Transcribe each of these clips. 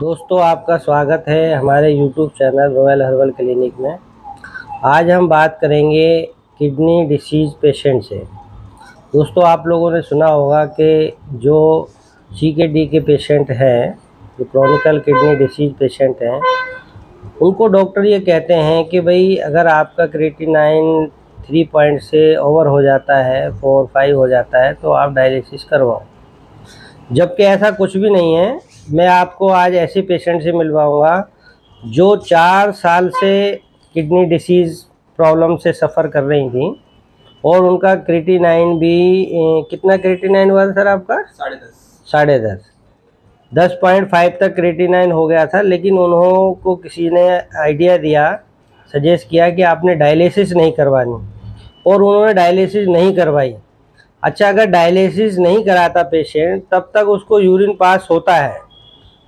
दोस्तों, आपका स्वागत है हमारे YouTube channel royal herbal clinic में। आज हम बात करेंगे किडनी डिसीज़ पेशेंट से। दोस्तों, आप लोगों ने सुना होगा कि जो CKD के पेशेंट हैं, जो क्रॉनिकल किडनी डिसीज़ पेशेंट हैं, उनको डॉक्टर ये कहते हैं कि भाई अगर आपका क्रिएटिनिन 3 पॉइंट से ओवर हो जाता है, 4-5 हो जाता है, तो आप डायलिसिस करवाओ। जबकि ऐसा कुछ भी नहीं है। मैं आपको आज ऐसे पेशेंट से मिलवाऊंगा जो 4 साल से किडनी डिसीज़ प्रॉब्लम से सफ़र कर रही थी और उनका क्रिएटिनिन भी कितना क्रिएटिनिन हुआ था सर आपका? 10.5 10.5 तक क्रिएटिनिन हो गया था। लेकिन उन्हों को किसी ने आइडिया दिया, सजेस्ट किया कि आपने डायलिसिस नहीं करवानी, और उन्होंने डायलिसिस नहीं करवाई। अच्छा, अगर डायलिसिस नहीं कराता पेशेंट तब तक उसको यूरिन पास होता है।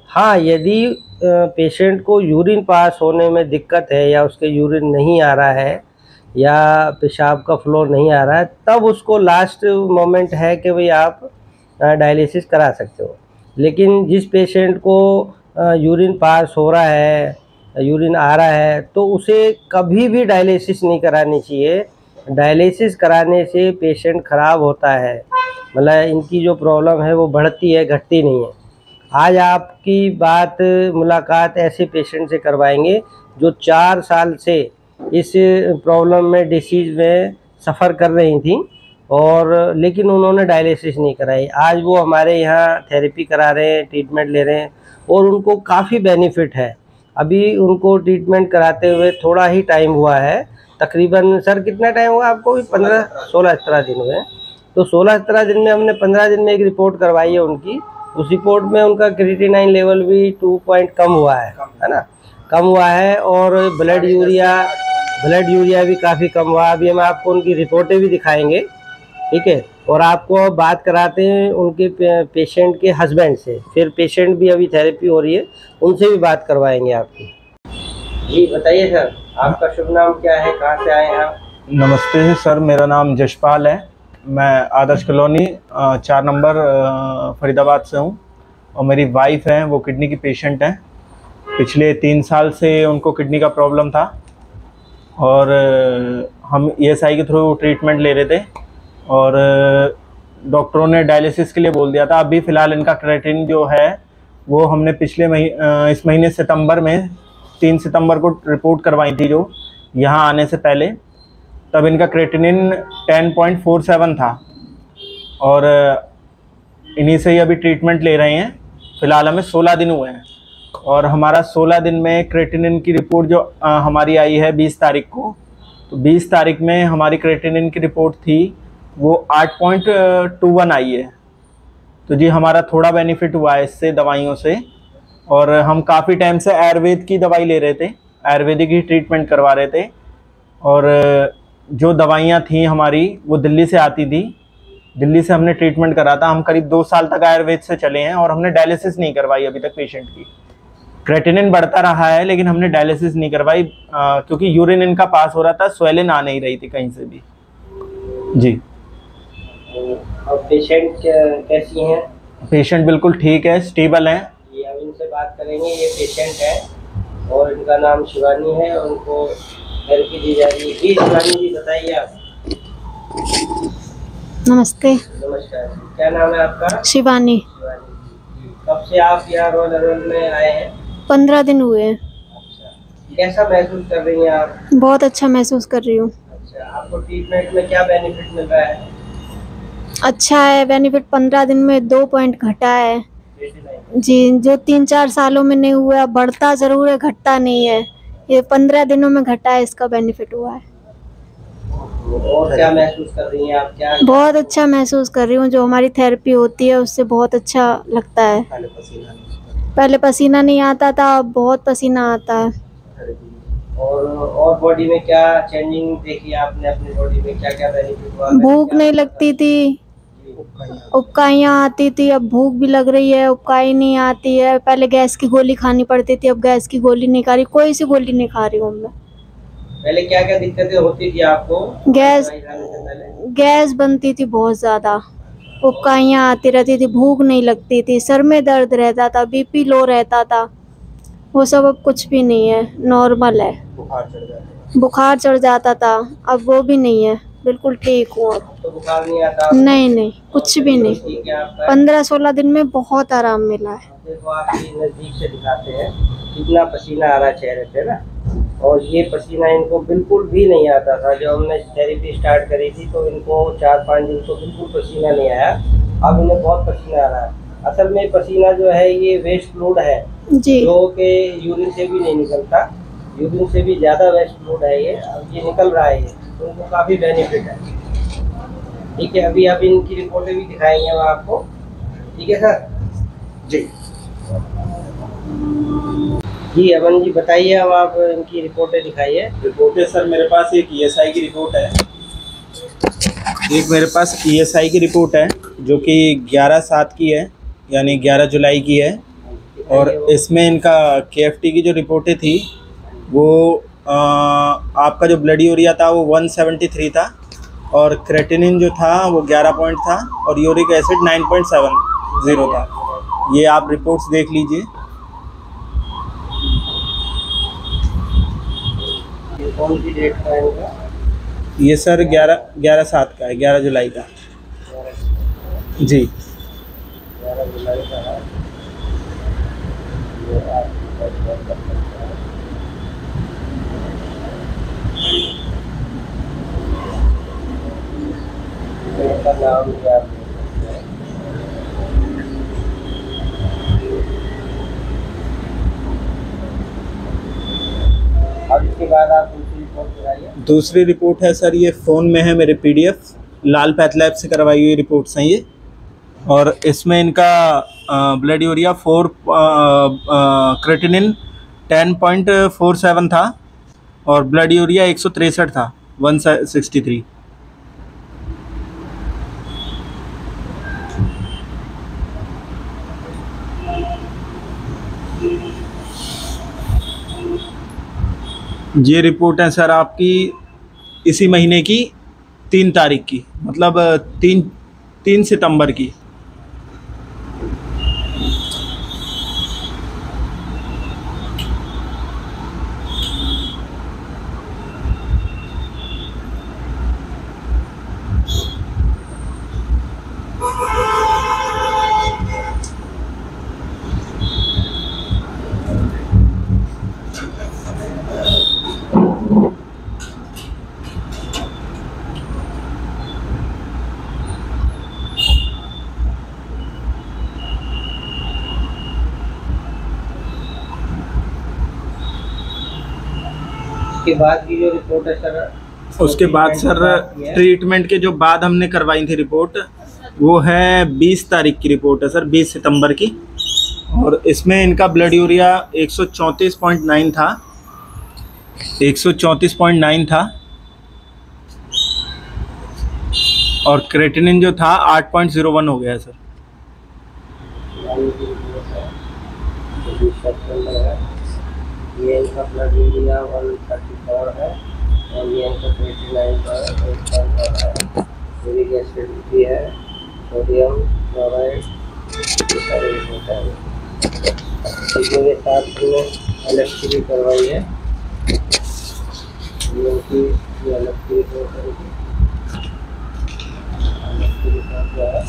हाँ, यदि पेशेंट को यूरिन पास होने में दिक्कत है या उसके यूरिन नहीं आ रहा है या पेशाब का फ्लो नहीं आ रहा है, तब उसको लास्ट मोमेंट है कि भाई आप डायलिसिस करा सकते हो। लेकिन जिस पेशेंट को यूरिन पास हो रहा है, यूरिन आ रहा है, तो उसे कभी भी डायलिसिस नहीं करानी चाहिए। डायलिसिस कराने से पेशेंट ख़राब होता है, मतलब इनकी जो प्रॉब्लम है वो बढ़ती है, घटती नहीं है। आज आपकी मुलाकात ऐसे पेशेंट से करवाएंगे जो 4 साल से इस प्रॉब्लम में, डिसीज़ में सफ़र कर रही थी, और लेकिन उन्होंने डायलिसिस नहीं कराई। आज वो हमारे यहाँ थेरेपी करा रहे हैं, ट्रीटमेंट ले रहे हैं, और उनको काफ़ी बेनिफिट है। अभी उनको ट्रीटमेंट कराते हुए थोड़ा ही टाइम हुआ है, तकरीबन सर कितना टाइम हुआ आपको? 16-17 दिन हुए। तो 16-17 दिन में हमने 15 दिन में एक रिपोर्ट करवाई है उनकी। उस रिपोर्ट में उनका क्रिएटिनिन लेवल भी 2 पॉइंट कम हुआ है ना, कम हुआ है। और ब्लड यूरिया भी काफ़ी कम हुआ। अभी हम आपको उनकी रिपोर्टें भी दिखाएंगे, ठीक है। और आपको बात कराते हैं उनके पेशेंट के हस्बैंड से। फिर पेशेंट भी अभी थेरेपी हो रही है, उनसे भी बात करवाएंगे आपकी। जी बताइए सर, आपका शुभ नाम क्या है, कहाँ से आए हैं आप? नमस्ते सर, मेरा नाम जशपाल है। मैं आदर्श कॉलोनी 4 नंबर फरीदाबाद से हूँ, और मेरी वाइफ है, वो किडनी की पेशेंट हैं। पिछले 3 साल से उनको किडनी का प्रॉब्लम था, और हम ESI के थ्रू ट्रीटमेंट ले रहे थे, और डॉक्टरों ने डायलिसिस के लिए बोल दिया था। अभी फ़िलहाल इनका क्रिएटिनिन जो है वो हमने इस महीने सितंबर में 3 सितंबर को रिपोर्ट करवाई थी, जो यहाँ आने से पहले। तब इनका क्रिएटिनिन 10.47 था, और इन्हीं से ही अभी ट्रीटमेंट ले रहे हैं। फ़िलहाल हमें 16 दिन हुए हैं, और हमारा 16 दिन में क्रिएटिनिन की रिपोर्ट जो हमारी आई है 20 तारीख को, तो 20 तारीख में हमारी क्रिएटिनिन की रिपोर्ट थी वो 8.21 आई है। तो जी हमारा थोड़ा बेनिफिट हुआ है इससे, दवाइयों से। और हम काफ़ी टाइम से आयुर्वेद की दवाई ले रहे थे, आयुर्वेदिक ही ट्रीटमेंट करवा रहे थे। और जो दवाइयाँ थी हमारी वो दिल्ली से आती थी, दिल्ली से हमने ट्रीटमेंट करा था। हम करीब 2 साल तक आयुर्वेद से चले हैं, और हमने डायलिसिस नहीं करवाई अभी तक पेशेंट की। क्रिएटिनिन बढ़ता रहा है, लेकिन हमने डायलिसिस नहीं करवाई, क्योंकि यूरिन इनका पास हो रहा था, स्वेलिन आ नहीं रही थी कहीं से भी। जी। और पेशेंट कैसी हैं? पेशेंट बिल्कुल ठीक है, स्टेबल हैं। ये अब इनसे बात करेंगे। ये पेशेंट है और इनका नाम शिवानी है, उनको थेरेपी दी जा रही है। जी शिवानी जी, बताइए आप। नमस्ते। नमस्कार, क्या नाम है आपका? शिवानी। कब से आप यहाँ रॉयल हर्बल में आए हैं? 15 दिन हुए हैं। अच्छा, कैसा महसूस कर रही हैं आप? बहुत अच्छा महसूस कर रही हूँ। अच्छा, आपको ट्रीटमेंट में क्या बेनिफिट मिल रहा है? अच्छा है बेनिफिट। 15 दिन में 2 पॉइंट घटा है जी, जो 3-4 सालों में नहीं हुआ। बढ़ता जरूर है, घटता नहीं है। ये 15 दिनों में घटा है, इसका बेनिफिट हुआ है। और क्या महसूस कर रही हैं आप? क्या बहुत अच्छा महसूस कर रही हूँ। जो हमारी थेरेपी होती है उससे बहुत अच्छा लगता है। पहले पसीना नहीं आता था, अब बहुत पसीना आता है। और बॉडी में क्या चेंजिंग देखी आपने? अपनी बॉडी में क्या क्या बेनिफिट हुआ? भूख नहीं लगती थी, उबकाइयाँ आती थी, अब भूख भी लग रही है, उबकाई नहीं आती है। पहले गैस की गोली खानी पड़ती थी, अब गैस की गोली नहीं खा रही, कोई सी गोली नहीं खा रही हूँ मैं। पहले क्या क्या दिक्कतें होती थी आपको? गैस बनती थी बहुत ज़्यादा, उबकाइयाँ आती रहती थी, भूख नहीं लगती थी, सर में दर्द रहता था, BP लो रहता था। वो सब अब कुछ भी नहीं है, नॉर्मल है। बुखार चढ़ जाता बुखार चढ़ जाता था, अब वो भी नहीं है, बिल्कुल ठीक हूँ अब। तो बुखार नहीं आता? नहीं नहीं, कुछ भी नहीं। ठीक है आपका। 15-16 दिन में बहुत आराम मिला है। देखो आपकी नज़दीक से दिखाते हैं कितना पसीना आ रहा है चेहरे पे ना, और ये पसीना इनको बिल्कुल भी नहीं आता था। जब हमने थेरेपी स्टार्ट करी थी तो इनको 4-5 दिन तो बिल्कुल पसीना नहीं आया, अब इन्हें बहुत पसीना आ रहा है। असल में पसीना जो है ये वेस्ट फ्लूइड है जी। जो कि यूरिन से भी नहीं निकलता, यूरिन से भी ज़्यादा वेस्ट फ्लूइड है ये, अब ये निकल रहा है ये, तो उनको काफ़ी बेनिफिट है। ठीक है, अभी अब इनकी रिपोर्टें भी दिखाएंगे हम आपको। ठीक है सर जी। जी अमन जी बताइए, अब आप इनकी रिपोर्टें दिखाइए। रिपोर्टें सर मेरे पास एक ESI की रिपोर्ट है, एक मेरे पास ESI की रिपोर्ट है जो कि 11/7 की है, यानी 11 जुलाई की है। और इसमें इनका KFT की जो रिपोर्टें थी वो आपका जो ब्लड यूरिया था वो 173 था, और क्रेटिनिन जो था वो 11 पॉइंट था, और यूरिक एसिड 9.70 था। ये आप रिपोर्ट्स देख लीजिए। कौन सी डेट का है इनका? ये सर 11/7 का है, 11 जुलाई का। जी 11 जुलाई का है। ये आप इनका नाम क्या है? अब इसके बाद आप दूसरी रिपोर्ट कराइए। दूसरी रिपोर्ट है सर, ये फ़ोन में है मेरे PDF, लाल पैथ लैब से करवाई हुई रिपोर्ट्स हैं ये। और इसमें इनका ब्लड यूरिया 4 क्रेटिनिन 10.47 था, और ब्लड यूरिया 163 था, 163। ये रिपोर्ट है सर आपकी इसी महीने की 3 तारीख की, मतलब 3 सितंबर की। उसके बाद की जो रिपोर्ट है सर, उसके बाद सर ट्रीटमेंट के जो बाद हमने करवाई थी रिपोर्ट, वो है 20 तारीख की रिपोर्ट है सर, 20 सितंबर की। और इसमें इनका ब्लड यूरिया 134.9 था, 134.9 था, और क्रेटिनिन जो था 8.01 हो गया है सर। ये इनका ब्लड यूरिया 134 है, और ये इनका 29 है, यूरिक एसिड भी है, सोडियम क्लोराइड सारे होता है। इसके साथ में LFT भी करवाई है, ये उनकी LFT रिपोर्ट है। LFT रिपोर्ट जो है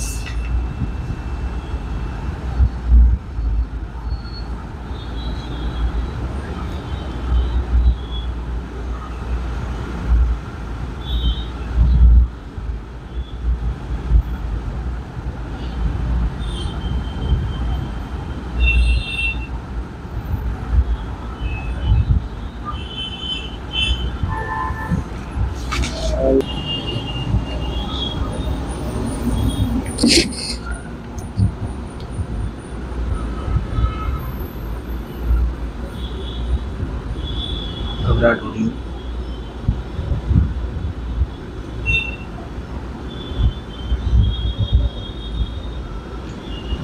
घबराहट हो रही है।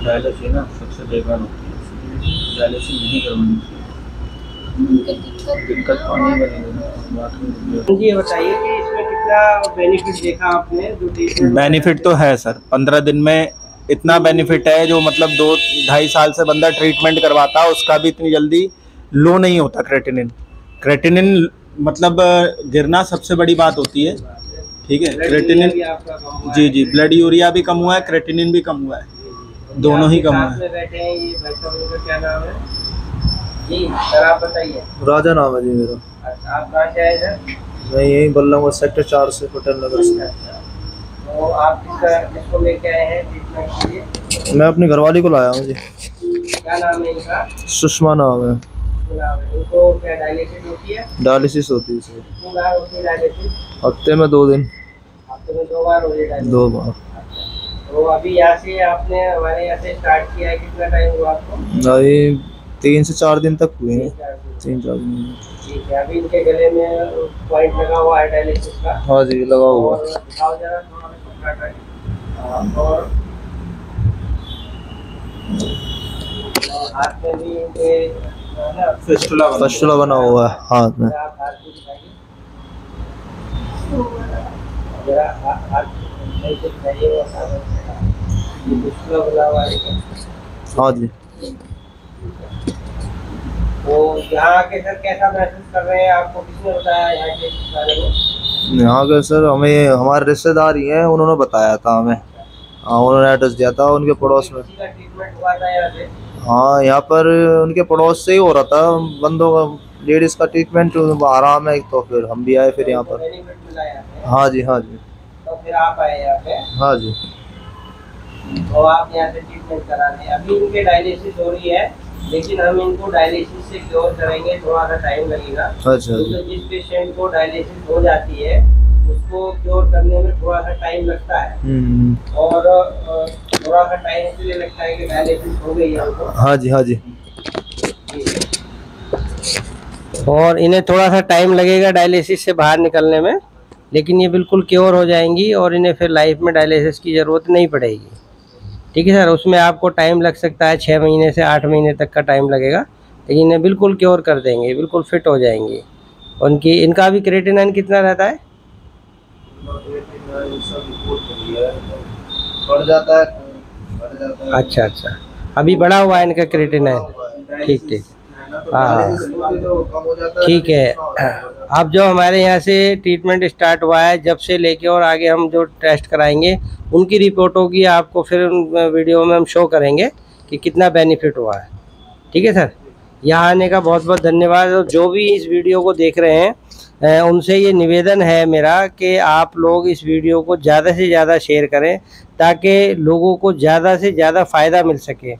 डायलिसिस ना सबसे बेकार होती है, डायलिसिस नहीं करवानी चाहिए, दिक्कत पानी बनेगी। जी बताइए कि इसमें कितना बेनिफिट देखा आपने? जो ट्रीटमेंट बेनिफिट तो है सर, 15 दिन में इतना बेनिफिट है जो मतलब 2-2.5 साल से बंदा ट्रीटमेंट करवाता है उसका भी इतनी जल्दी लो नहीं होता क्रेटिनिन। क्रेटिनिन मतलब गिरना सबसे बड़ी बात होती है, ठीक है। क्रेटिनिन जी ब्लड यूरिया भी कम हुआ है, क्रेटिनिन भी कम हुआ है, दोनों ही कम हुआ है। बैठे हैं ये भाई साहब, इनका क्या नाम है जी सर, आप बताइए। राजा नाम है जी मेरा। अच्छा, आप कहाँ से आए सर? मैं यहीं बल्लभगंज सेक्टर 4 से, पटेल नगर से। तो आप किसको लेके आए हैं ट्रीटमेंट के लिए? मैं अपनी घरवाली को लाया हूँ जी। क्या नाम है इनका? सुषमा नाम है। उनको क्या डायलिसिस होती है? डायलिसिस होती है सर। कितनी बार होती है डायलिसिस? हफ्ते में 2 दिन। हफ्ते में 2 बार होती है डायलिसिस? 2 बार। तो अभी यहाँ से आपने हमारे यहाँ से स्टार्ट किया है, कितना टाइम हुआ आपको? अभी 3 से 4 दिन तक हुए हैं। 3-4 दिन। ठीक है। अभी इनके गले में पॉइंट लगा हुआ है डायलिसिस का? हाँ जी लगा हुआ। और दिखाओ जरा थोड़ा पकड़ा कर। और हाथ में भी इनके फस्टुला बना हुआ है हाथ में। आप हाथ भी दिखाइए जरा, हाथ सही से दिखाइए। वो ये फस्टुला बना हुआ है। हाँ जी। तो यहाँ आके सर कैसा महसूस कर रहे हैं? आपको किसने बताया यहाँ के बारे में? यहाँ के सर हमें हमारे रिश्तेदार ही हैं, उन्होंने बताया था हमें। हाँ, उन्होंने एड्रेस दिया था उनके पड़ोस में। किसी का ट्रीटमेंट हुआ था यहाँ से? हाँ, यहाँ पर उनके पड़ोस से ही हो रहा था बंदों का, लेडीज का ट्रीटमेंट आराम है। तो फिर हम भी आए फिर यहाँ पर। बेनिफिट मिला यहाँ पे? हाँ जी हाँ जी। तो फिर आप आए यहाँ पे? हाँ जी। तो आप यहाँ से ट्रीटमेंट करा रहे हैं। अभी इनके डायलिसिस हो रही है, लेकिन हम इनको डायलिसिस से क्योर करेंगे, थोड़ा सा टाइम लगेगा। अच्छा। तो जिस पेशेंट को डायलिसिस हो जाती है उसको क्योर करने में थोड़ा सा टाइम लगता है। और थोड़ा सा टाइम इसलिए लगता है कि डायलिसिस हो गई है उनको। हाँ जी हाँ जी। और इन्हें थोड़ा सा टाइम लगेगा डायलिसिस से बाहर निकलने में, लेकिन ये बिल्कुल क्योर हो जाएंगी और इन्हें फिर लाइफ में डायलिसिस की ज़रूरत नहीं पड़ेगी। ठीक है सर। उसमें आपको टाइम लग सकता है 6 महीने से 8 महीने तक का टाइम लगेगा, लेकिन इन्हें बिल्कुल क्योर कर देंगे, बिल्कुल फिट हो जाएंगी। उनकी इनका भी क्रिएटिनिन कितना रहता है? बढ़ जाता है। अच्छा अच्छा, अभी बढ़ा हुआ है इनका क्रिएटिनिन। ठीक ठीक, हाँ ठीक है। अब जो हमारे यहाँ से ट्रीटमेंट स्टार्ट हुआ है जब से लेके और आगे हम जो टेस्ट कराएंगे उनकी रिपोर्ट होगी, आपको फिर उन वीडियो में हम शो करेंगे कि कितना बेनिफिट हुआ है। ठीक है सर। यहाँ आने का बहुत बहुत धन्यवाद। और जो भी इस वीडियो को देख रहे हैं उनसे ये निवेदन है मेरा कि आप लोग इस वीडियो को ज़्यादा से ज़्यादा शेयर करें ताकि लोगों को ज़्यादा से ज़्यादा फ़ायदा मिल सके।